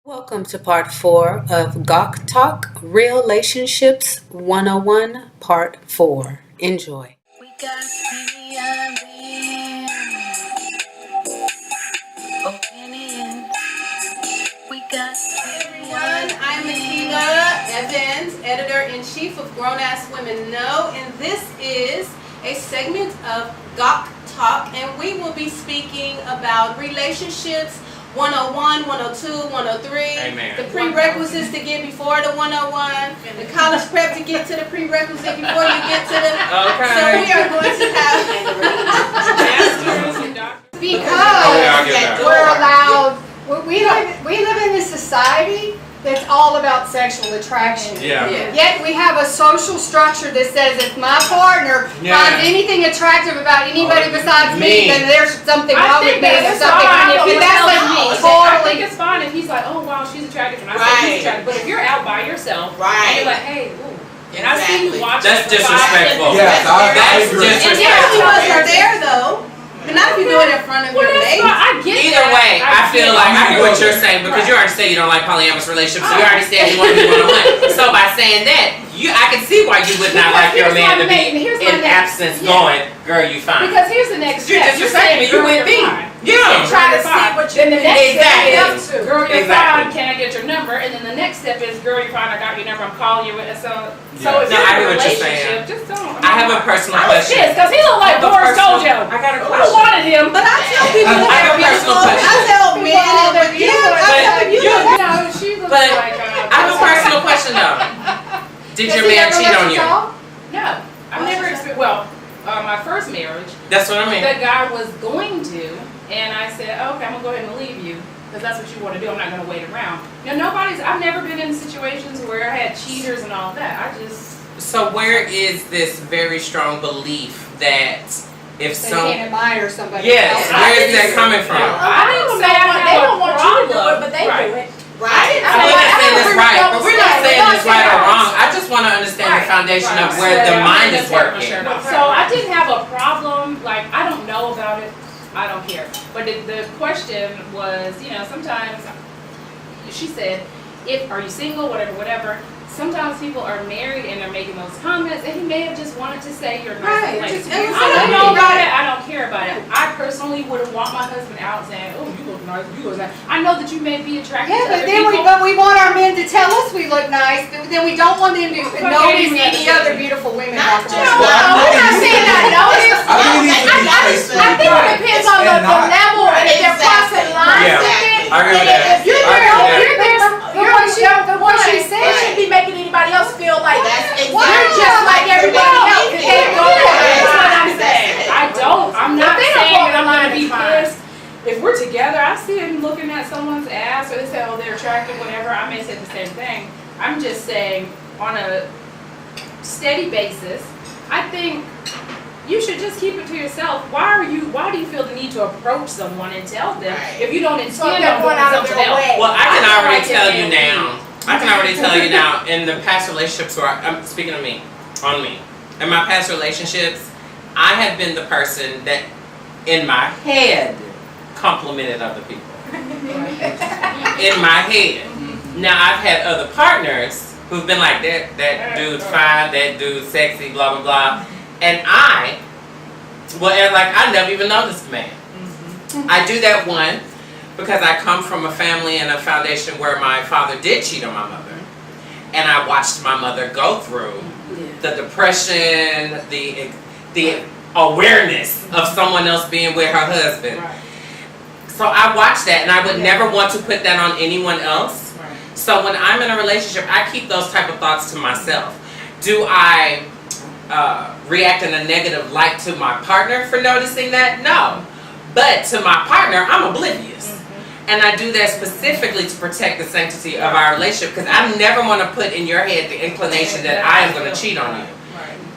Welcome to part 4 of Gawk Talk Relationships 101, part 4. Enjoy. We got plenty of opinions. We got everyone. I'm Makina Evans, editor-in-chief of Grown Ass Women Know, and this is a segment of Gawk Talk, and we will be speaking about relationships 101, 102, 103, Amen. The prerequisites to get before the 101, the college prep to get to the prerequisite before you get to the... Okay. So we are going to have... because we're allowed, we live in a society that's all about sexual attraction. Yeah. Yet we have a social structure that says if my partner finds anything attractive about anybody besides me, then there's something wrong with me. There's something wrong with me. That's like me. I think it's fine if he's like, oh wow, she's attractive, and I say he's attractive. But if you're out by yourself, and you're like, hey, ooh, and I see you watching, that's disrespectful. Yes, that's agree. disrespectful. You're there though. But not if you do it in front of your mates. I get Either way, I feel like I get what you're saying because you already said you don't like polyamorous relationships. So you already said you want to be one-on-one. So by saying that, I can see why you would not like your man to be in absence going, girl, you fine. Because here's the next step. You're saying you with me. Yeah. Try to see what you the next Exactly. step is, girl, you're fine, can I get your number? And then the next step is, girl, you're fine, I got your number, I'm calling you. So if you're in a relationship, just don't. I have a personal question. Because he looked like Boris Jojo. I got a I question. wanted him. But I tell people I have a personal question. I tell men, But I have a personal question though. Did your man cheat on you? No. I've never experienced, my first marriage, That's what I mean. the guy was going to, and I said, okay, I'm going to go ahead and leave you, because that's what you want to do, I'm not going to wait around. I've never been in situations where I had cheaters and all that, So where is this very strong belief that if They can't admire somebody else. where is that coming from? I didn't say I don't want you to do it, but they do it. Right. I'm not saying this right, but we're not saying this right or wrong. I just want to understand the foundation of where the mind is working. So I didn't have a problem, I don't know about it, I don't care. But the question was, sometimes, she said, are you single, whatever. Sometimes people are married and they're making those comments, and he may have just wanted to say you're nice. I don't know about it. I don't care about it. I personally wouldn't want my husband out saying, "Oh, you look nice. You look nice." I know that you may be attracted to other people. But we want our men to tell us we look nice. Then we don't want them to notice any other beautiful women out there. I'm not saying I notice. I think it depends on the level and if they're crossing lines with it. I agree with that. If you're there, what she said should be making anybody else feel like you're just like everybody else. That's what I'm saying. I'm not saying that I'm going to be pissed. If we're together, I see him looking at someone's ass, or they say, oh, they're attractive, whatever. I may say the same thing. I'm just saying, on a steady basis, I think you should just keep it to yourself. Why do you feel the need to approach someone and tell them if you don't intend on doing something else? Well, I can already tell you now. In the past relationships where I'm speaking of me, on me. In my past relationships, I have been the person that, in my head, complimented other people. In my head. Now I've had other partners who've been like, that dude's fine, that dude's sexy, blah blah blah. And I never even noticed the man. I do that one because I come from a family and a foundation where my father did cheat on my mother. And I watched my mother go through the depression, the awareness of someone else being with her husband. So I watched that, and I would never want to put that on anyone else. So when I'm in a relationship, I keep those type of thoughts to myself. Do I react in a negative light to my partner for noticing that? No. But to my partner, I'm oblivious. And I do that specifically to protect the sanctity of our relationship, because I never want to put in your head the inclination that I am going to cheat on you.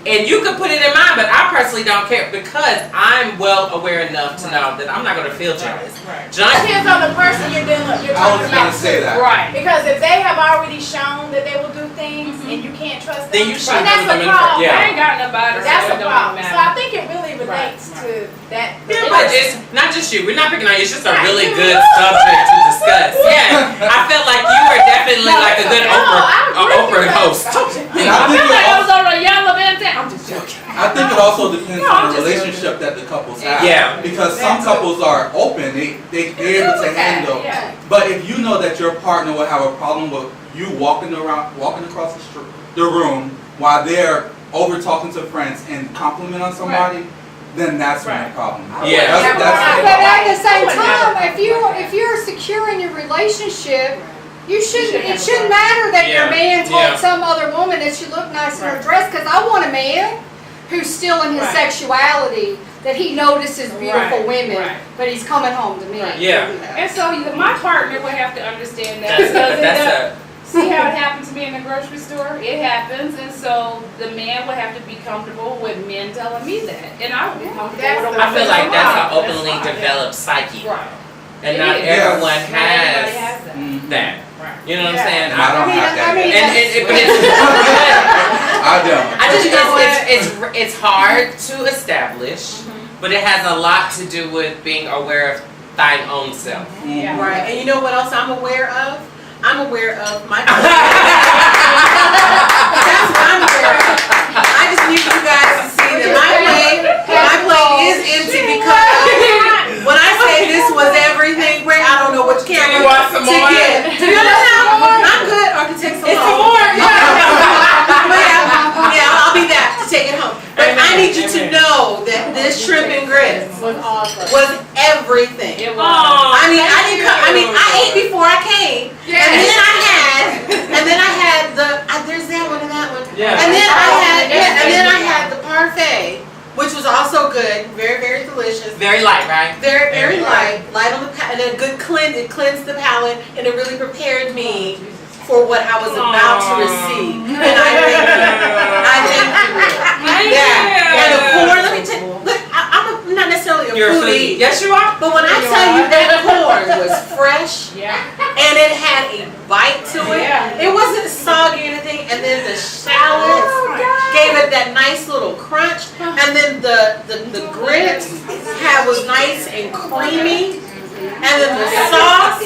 And you could put it in mine, but I personally don't care because I'm well aware enough to know that I'm not going to feel jealous. John depends on the person you're talking about. I was going to say that. Right. Because if they have already shown that they will do things and you can't trust them, then you should that's the problem. Yeah. I ain't got nobody. That's the problem. So I think it really relates to that. Yeah, but it's not just you. We're not picking on you. It's just a really good subject to discuss. Yeah. I felt like Oprah host. And I feel like I was on a yellow man down. I'm just joking. I think it also depends on the relationship that the couples have. Yeah. Because some couples are open, they're able to handle. Yeah. But if you know that your partner will have a problem with you walking across the room while they're over talking to friends and compliment on somebody, then that's when the problem. Yeah. But at the same time, if you're secure in your relationship, it shouldn't matter that your man told some other woman that she looked nice in her dress, because I want a man who's still in his sexuality, that he notices beautiful women, but he's coming home to me. Yeah. And so my partner would have to understand that. See how it happened to me in the grocery store? It happens, and so the man would have to be comfortable with men telling me that, and I would be comfortable with them. I feel like that's an openly developed psyche, and not everyone has that. You know what I'm saying? I don't have that. I don't. I just think it's hard to establish, but it has a lot to do with being aware of thine own self. Right. And you know what else I'm aware of? I'm aware of my That's what I'm aware of. I just need you guys to see that my plate is empty, because when I say this was everything, where I don't know which camera Do you want some to more? get. Do you understand? I'm good. Or I can take some home. Some more, yeah, I'll be that to take it home. But I need you to know that this shrimp and grits Was awesome. was everything. It was. I ate before I came, and then I had there's that one and that one, Yeah. and then I had the parfait, which was also good, very very delicious, Very light, right? very very light on the palate, and a good cleanse. It cleansed the palate, and it really prepared me for what I was about to receive. And I thank you. Yeah. And the corn. Let me tell you. Look, I'm not necessarily a You're a foodie. foodie. Yes, you are. But when I tell you that corn was fresh, Yeah. and it had a bite to it, it wasn't soggy or anything, and then the shallots gave it that nice little crunch, and then the grits was nice and creamy, and then the sauce,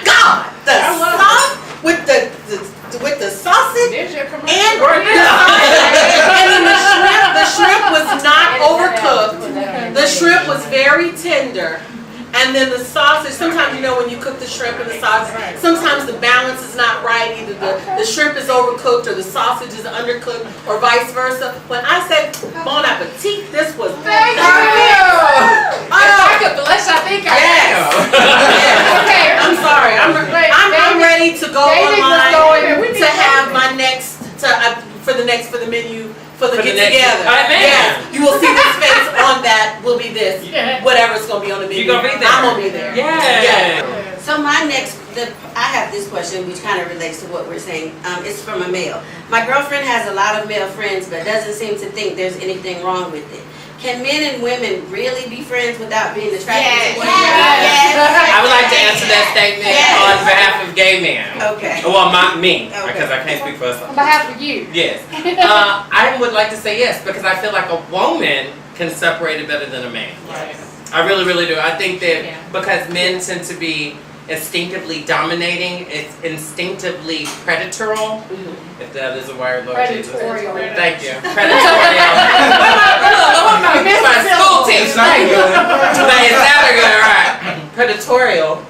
God, the sauce with the sausage and then the shrimp was not overcooked. The shrimp was very tender. And then the sausage, sometimes when you cook the shrimp and the sausage, sometimes the balance is not right. Either the shrimp is overcooked or the sausage is undercooked or vice versa. When I said bon appetit, this was Thank you. If I could blush, I think Yes. Okay, I'm sorry. I'm ready to go online to have my next for the menu for the get together. Yes, you will see this face on that. Will be this. Whatever's gonna be on the menu. You gonna be there. I'm gonna be there. Yeah. So my I have this question which kind of relates to what we're saying. It's from a male. My girlfriend has a lot of male friends, but doesn't seem to think there's anything wrong with it. Can men and women really be friends without being attracted to one another? I would like to answer that statement on behalf of gay men. Okay. Well, because I can't speak for us. On behalf of you. Yes. I would like to say yes, because I feel like a woman can separate it better than a man. I really, really do. I think that because men tend to be instinctively dominating, it's instinctively predatorial. If that is a word, Lord Jesus. Predatorial. Thank you. Predatorial. My school team. But it's never good, right? Predatorial.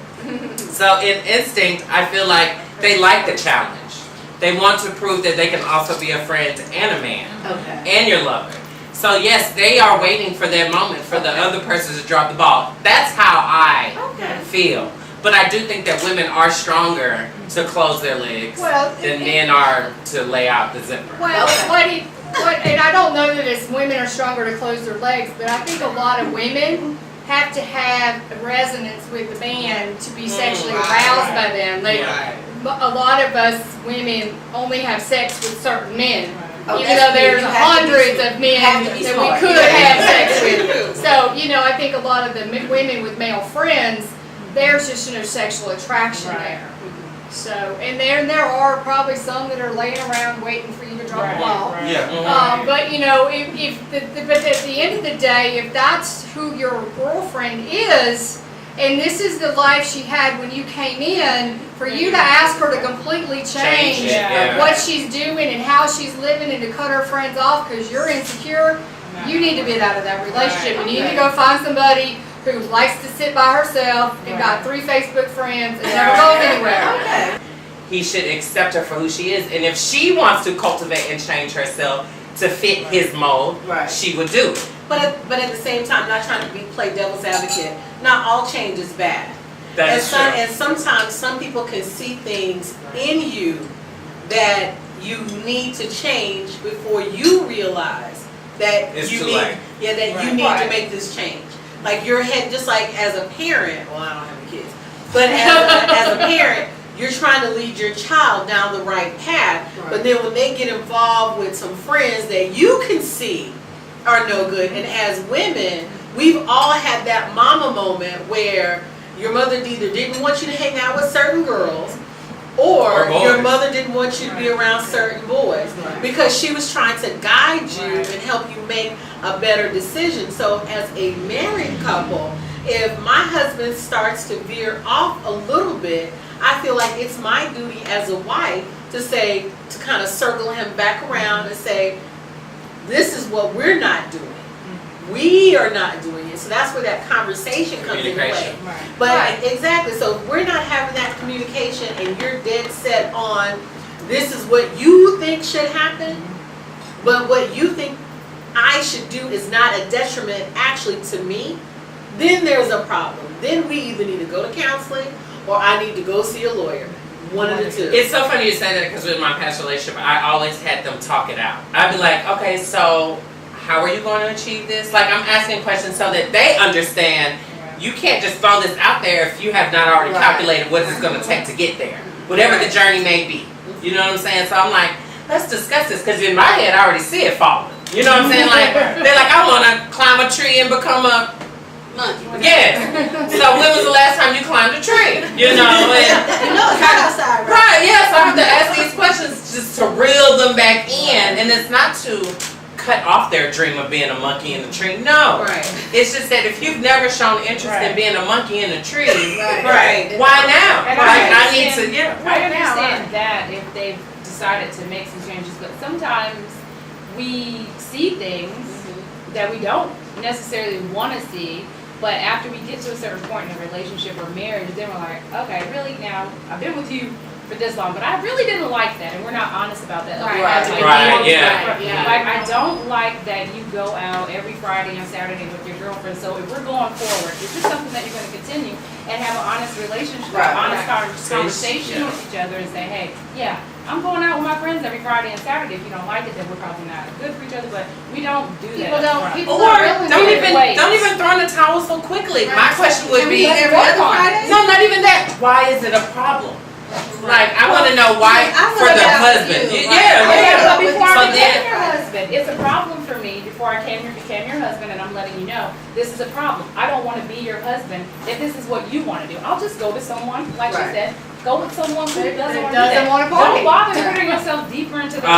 So in instinct, I feel like they like the challenge. They want to prove that they can also be a friend and a man. And your lover. So yes, they are waiting for their moment for the other person to drop the ball. That's how I feel. But I do think that women are stronger to close their legs than men are to lay out the zipper. Well, and I don't know that it's women are stronger to close their legs, but I think a lot of women have to have a resonance with the man to be sexually aroused by them. A lot of us women only have sex with certain men. Even though there's hundreds of men that we could have sex with. So, I think a lot of the women with male friends, there's just no sexual attraction there. So, and there are probably some that are laying around waiting for you to drop the ball. But but at the end of the day, if that's who your girlfriend is, and this is the life she had when you came in, for you to ask her to completely change it, yeah. what she's doing and how she's living and to cut her friends off because you're insecure, you need to get out of that relationship. You need to go find somebody who likes to sit by herself and got 3 Facebook friends and never goes anywhere. Okay. He should accept her for who she is, and if she wants to cultivate and change herself to fit his mold, Right. she would do it. But at the same time, not trying to play devil's advocate, not all change is bad. That is true. And sometimes some people can see things in you that you need to change before you realize that It's you too need, late. yeah, that you need to make this change. Like your head, just like as a parent. Well, I don't have any kids, but as a parent, you're trying to lead your child down the right path. But then when they get involved with some friends that you can see are no good, and as women, we've all had that mama moment where your mother either didn't want you to hang out with certain girls, or Or boys. your mother didn't want you to be around certain boys because she was trying to guide you and help you make a better decision. So as a married couple, if my husband starts to veer off a little bit, I feel like it's my duty as a wife to kind of circle him back around and say, this is what we're not doing. We are not doing it. So that's where that conversation comes into play. Communication. But exactly, so if we're not having that communication and you're dead set on this is what you think should happen, but what you think I should do is not a detriment actually to me, then there's a problem. Then we either need to go to counseling or I need to go see a lawyer. One of the two. It's so funny you say that because with my past relationship, I always had them talk it out. I'd be like, okay, so how are you going to achieve this? Like, I'm asking questions so that they understand you can't just throw this out there if you have not already calculated what it's going to take to get there. Whatever the journey may be. You know what I'm saying? So I'm like, let's discuss this because in my head, I already see it falling. You know what I'm saying? Like, they're like, I want to climb a tree and become a Monkey. yes. So when was the last time you climbed a tree? You know, and You know it's hot outside, right? right, yeah, so I have to ask these questions just to reel them back in. And it's not to cut off their dream of being a monkey in the tree. No. Right. It's just that if you've never shown interest in being a monkey in a tree, Right. why now? And Like, I I need to, I understand that if they've decided to make some changes, but sometimes we see things that we don't necessarily want to see. But after we get to a certain point in a relationship or marriage, then we're like, okay, really now, I've been with you for this long, but I really didn't like that, and we're not honest about that. Right. Yeah. Like, I don't like that you go out every Friday and Saturday with your girlfriend, so if we're going forward, is this something that you're going to continue and have an honest relationship, honest conversation with each other and say, hey, yeah, I'm going out with my friends every Friday and Saturday. If you don't like it, then we're probably not good for each other, but we don't do that. People Or don't don't even throw in the towel so quickly. My question would be, every other Friday? no, not even that. Why is it a problem? Like, I want to know why I for wanna the know husband. you. Yeah. But before So I became then- your husband, it's a problem for me. Before I became your husband, and I'm letting you know this is a problem. I don't want to be your husband if this is what you want to do. I'll just go with someone, like she said, go with someone who doesn't want to do that. want to party. Don't bother putting yourself deeper into the Oh,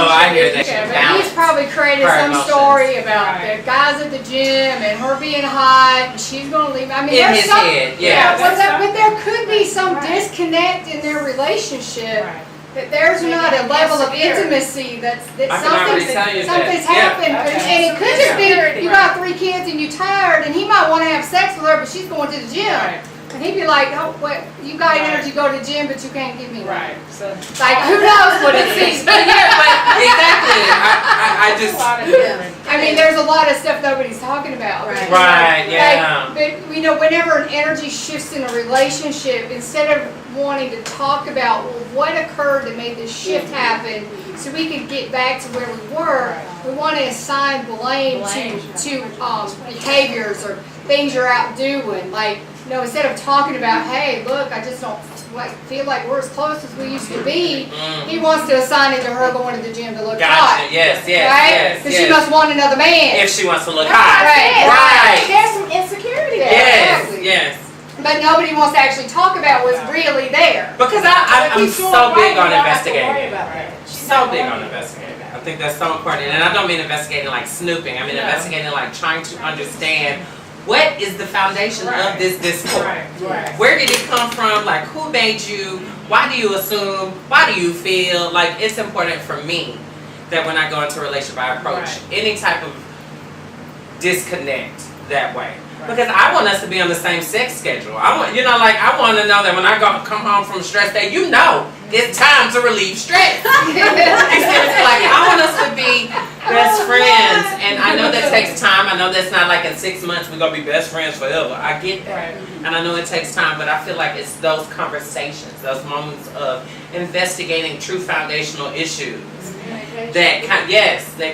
I relationship. hear that. Yeah, but Balance. he's probably created Her some emotions. story about Right. the guys at the gym and her being hot and she's going to leave. I mean, In there's his some, head, yeah, yeah. but there could be some Right. disconnect in their relationship. Right. That there's Maybe not a he's level of insecure. intimacy that I can already tell you that. something's Yeah. happened, Okay. and it could just be Insecurity, you got 3 kids and you tired, and he might want to have sex with her, but she's going to the gym, Right. and he'd be like, "Oh, what? You got Right. energy to go to the gym, but you can't give me one." Right. So It's like who knows what it is? But yeah, but exactly. I there's just a lot of different. I mean, there's a lot of stuff nobody's talking about. Right. right, yeah. But you know, whenever an energy shifts in a relationship, instead of wanting to talk about well, what occurred that made this shift happen, so we could get back to where we were, we want to assign blame to behaviors or things you're out doing. Like, you know, instead of talking about, hey, look, I just don't feel like we're as close as we used to be. He wants to assign it to her going to the gym to look hot. Gotcha. Yes, Right? yes, Because yes. she must want another man. If she wants to look Right. hot. Right. There's some insecurity there. Yes, Exactly. yes. But nobody wants to actually talk about what's really there. Because I'm so big on investigating. She's So big on investigating. I think that's so important. And I don't mean investigating like snooping. I mean investigating like trying to understand what is the foundation of this discord? Right. Where did it come from? Like, who made you? Why do you assume? Why do you feel? Like, it's important for me that when I go into a relationship, I approach any type of disconnect that way. Because I want us to be on the same sex schedule. I want, I want to know that when I come home from a stress day, it's time to relieve stress. Like, I want us to be best friends, and I know that takes time. I know that's not like in 6 months we're gonna be best friends forever. I get that, and I know it takes time, but I feel like it's those conversations, those moments of investigating true foundational issues that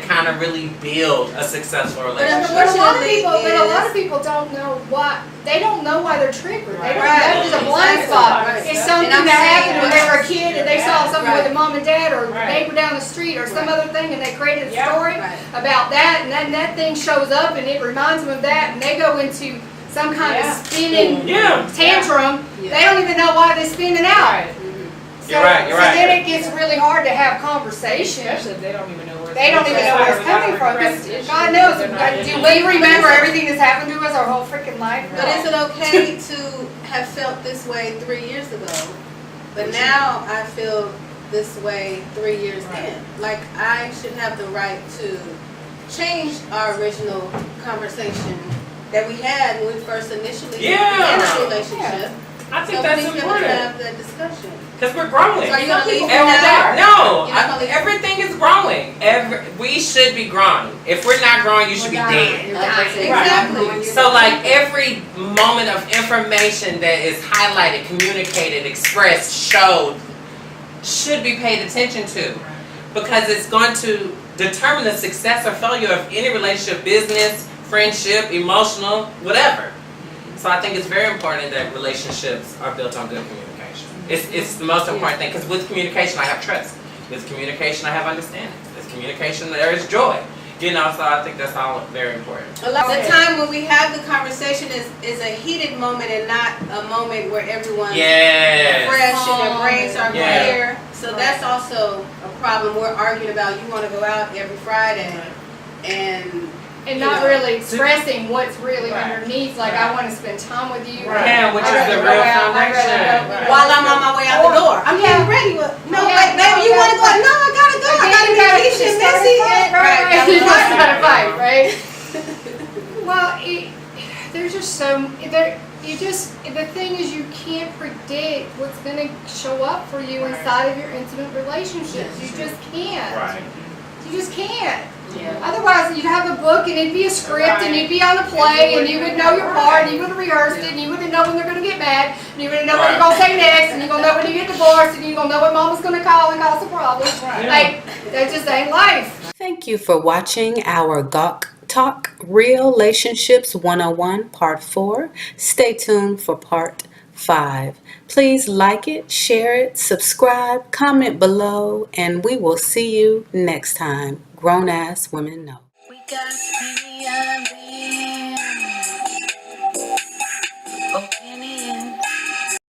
kind of really build a successful relationship. But a lot of people don't know why. They don't know why they're triggered. They don't know it's a blind spot. It's something that happened when they were a kid and they saw something with their mom and dad or neighbor down the street or some other thing, and they created a story about that, and then that thing shows up and it reminds them of that, and they go into some kind of spinning tantrum. They don't even know why they're spinning out. You're right. So then it gets really hard to have conversation. Especially if they don't even know where it's coming from. Because God knows, do we remember everything that's happened to us our whole freaking life? But is it okay to have felt this way 3 years ago? But now I feel this way 3 years in. Like, I should have the right to change our original conversation that we had when we first initially began a relationship. I think So that's we can important. have that discussion. Because we're growing. So are you gonna leave it Every there? day. No, You're not gonna leave it? everything is growing. We should be growing. If we're not growing, you should be dead. Exactly. So like every moment of information that is highlighted, communicated, expressed, showed, should be paid attention to. Because it's going to determine the success or failure of any relationship, business, friendship, emotional, whatever. So I think it's very important that relationships are built on good communication. It's the most important thing, because with communication I have trust. With communication I have understanding. With communication there is joy. So I think that's all very important. A lot of the time when we have the conversation is a heated moment and not a moment where everyone's fresh and their brains are clear. So that's also a problem. We're arguing about, you want to go out every Friday and not really expressing what's really underneath. Like, I want to spend time with you. Yeah, which is the real foundation. While I'm on my way out the door, I'm getting ready. Baby, you want to go? No, I gotta go. I gotta be patient, messy, You just gotta fight, right? Well, there's just the thing is, you can't predict what's going to show up for you inside of your intimate relationships. You just can't. Right. You just can't. Otherwise, you'd have a book and it'd be a script and you'd be on a play and you would know your part and you would have rehearsed it and you would know when they're going to get mad and you would know what you're going to say next and you're going to know when you get divorced and you're going to know what mama's going to call and cause a problem. Like, that just ain't life. Thank you for watching our Gawk Talk Relationships 101 Part 4. Stay tuned for Part 5. Please like it, share it, subscribe, comment below, and we will see you next time. Grown Ass Women Know. We got plenty of